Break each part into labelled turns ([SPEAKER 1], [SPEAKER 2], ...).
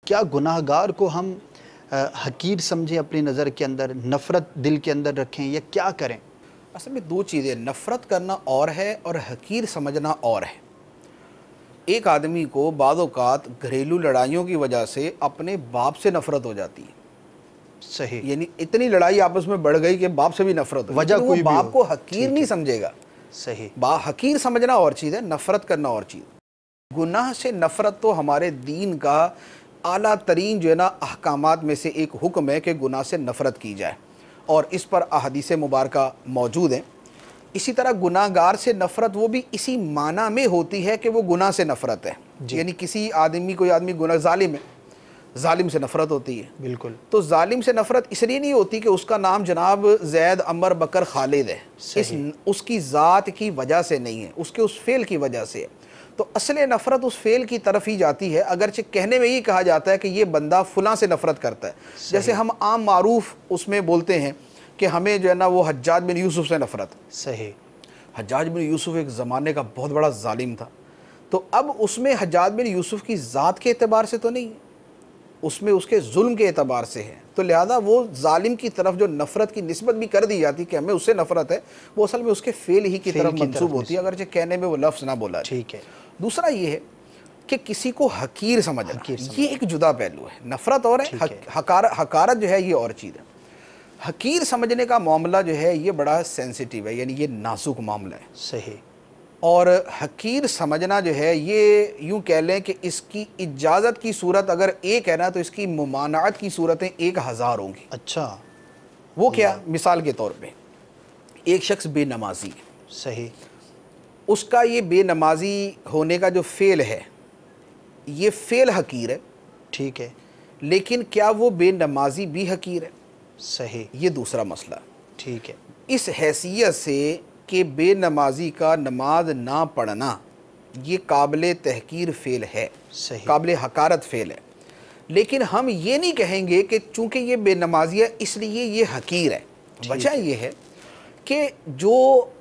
[SPEAKER 1] کیا گناہگار کو ہم حقیر سمجھیں اپنی نظر کے اندر، نفرت دل کے اندر رکھیں، یا کیا کریں؟
[SPEAKER 2] اصل میں دو چیزیں، نفرت کرنا اور ہے اور حقیر سمجھنا اور ہے۔ ایک آدمی کو بعض اوقات گھریلو لڑائیوں کی وجہ سے اپنے باپ سے نفرت ہو جاتی ہے،
[SPEAKER 1] صحیح،
[SPEAKER 2] یعنی اتنی لڑائی آپس میں بڑھ گئی کہ باپ سے بھی نفرت ہو،
[SPEAKER 1] وجہ
[SPEAKER 2] لیکن وہ
[SPEAKER 1] کوئی بھی
[SPEAKER 2] باپ
[SPEAKER 1] ہو،
[SPEAKER 2] کو حقیر
[SPEAKER 1] ٹھیک
[SPEAKER 2] نہیں
[SPEAKER 1] ہے،
[SPEAKER 2] سمجھے گا۔
[SPEAKER 1] صحیح،
[SPEAKER 2] حقیر سمجھنا اور چیز ہے، نفرت کرنا اور چیز۔ گناہ سے نفرت تو ہمارے دین کا اعلیٰ ترین جو ہے نا احکامات میں سے ایک حکم ہے کہ گناہ سے نفرت کی جائے، اور اس پر احادیث مبارکہ موجود ہیں۔ اسی طرح گناہ گار سے نفرت وہ بھی اسی معنی میں ہوتی ہے کہ وہ گناہ سے نفرت ہے، یعنی کسی آدمی کوئی آدمی گناہ ظالم ہے، ظالم سے نفرت ہوتی ہے۔
[SPEAKER 1] بالکل،
[SPEAKER 2] تو ظالم سے نفرت اس لیے نہیں ہوتی کہ اس کا نام جناب زید، عمر، بکر، خالد ہے، اس کی ذات کی وجہ سے نہیں ہے، اس کے اس فعل کی وجہ سے ہے۔ تو اصل نفرت اس فعل کی طرف ہی جاتی ہے، اگرچہ کہنے میں یہ کہا جاتا ہے کہ یہ بندہ فلاں سے نفرت کرتا ہے، جیسے ہم عام معروف اس میں بولتے ہیں کہ ہمیں جو ہے نا وہ حجاج بن یوسف سے نفرت۔
[SPEAKER 1] صحیح،
[SPEAKER 2] حجاج بن یوسف ایک زمانے کا بہت بڑا ظالم تھا، تو اب اس میں حجاج بن یوسف کی ذات کے اعتبار سے تو نہیں، اس میں اس کے ظلم کے اعتبار سے ہے، تو لہذا وہ ظالم کی طرف جو نفرت کی نسبت بھی کر دی جاتی کہ ہمیں اس سے نفرت ہے، وہ اصل میں اس کے فعل ہی کی طرف منسوب ہوتی ہے، اگرچہ کہنے میں وہ لفظ نہ بولا جائے۔
[SPEAKER 1] ٹھیک ہے،
[SPEAKER 2] دوسرا یہ ہے کہ کسی کو حقیر سمجھنا، یہ ایک جدا پہلو ہے، نفرت اور ہے، حقارت جو ہے یہ اور چیز ہے۔ حقیر سمجھنے کا معاملہ جو ہے یہ بڑا سینسیٹیو ہے، یعنی یہ نازک معاملہ ہے،
[SPEAKER 1] صحیح،
[SPEAKER 2] اور حقیر سمجھنا جو ہے یہ یوں کہہ لیں کہ اس کی اجازت کی صورت اگر ایک ہے نا تو اس کی ممانعت کی صورتیں 1000 ہوں گی۔
[SPEAKER 1] اچھا،
[SPEAKER 2] وہ کیا؟ مثال کے طور پہ ایک شخص بے نمازی ہے،
[SPEAKER 1] صحیح،
[SPEAKER 2] اس کا یہ بے نمازی ہونے کا جو فعل ہے یہ فعل حقیر ہے،
[SPEAKER 1] ٹھیک ہے،
[SPEAKER 2] لیکن کیا وہ بے نمازی بھی حقیر ہے؟
[SPEAKER 1] صحیح،
[SPEAKER 2] یہ دوسرا مسئلہ ہے۔
[SPEAKER 1] ٹھیک ہے،
[SPEAKER 2] اس حیثیت سے کہ بے نمازی کا نماز نہ پڑھنا یہ قابل تحقیر فعل ہے،
[SPEAKER 1] صحیح،
[SPEAKER 2] قابل حقارت فعل ہے، لیکن ہم یہ نہیں کہیں گے کہ چونکہ یہ بے نمازی ہے اس لیے یہ حقیر ہے۔ وجہ یہ ہے کہ جو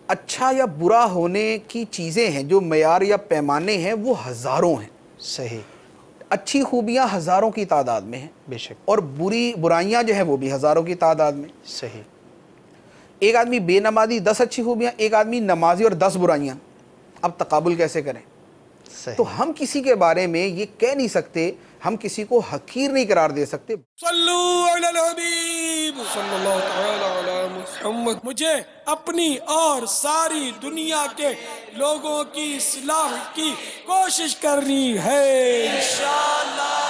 [SPEAKER 2] اچھا یا برا ہونے کی چیزیں ہیں، جو معیار یا پیمانے ہیں وہ ہزاروں ہیں،
[SPEAKER 1] صحیح،
[SPEAKER 2] اچھی خوبیاں ہزاروں کی تعداد میں ہیں،
[SPEAKER 1] بے شک،
[SPEAKER 2] اور برائیاں جو ہیں وہ بھی ہزاروں کی تعداد میں۔
[SPEAKER 1] صحیح،
[SPEAKER 2] ایک آدمی بے نمازی 10 اچھی خوبیاں، ایک آدمی نمازی اور 10 برائیاں، اب تقابل کیسے کریں؟ تو
[SPEAKER 1] صحیح،
[SPEAKER 2] ہم کسی کے بارے میں یہ کہہ نہیں سکتے، ہم کسی کو حقیر نہیں قرار دے سکتے۔
[SPEAKER 3] صلو علی الحبیب صلی اللہ تعالی علی محمد۔ مجھے اپنی اور ساری دنیا کے لوگوں کی اصلاح کی کوشش کرنی ہے انشاءاللہ۔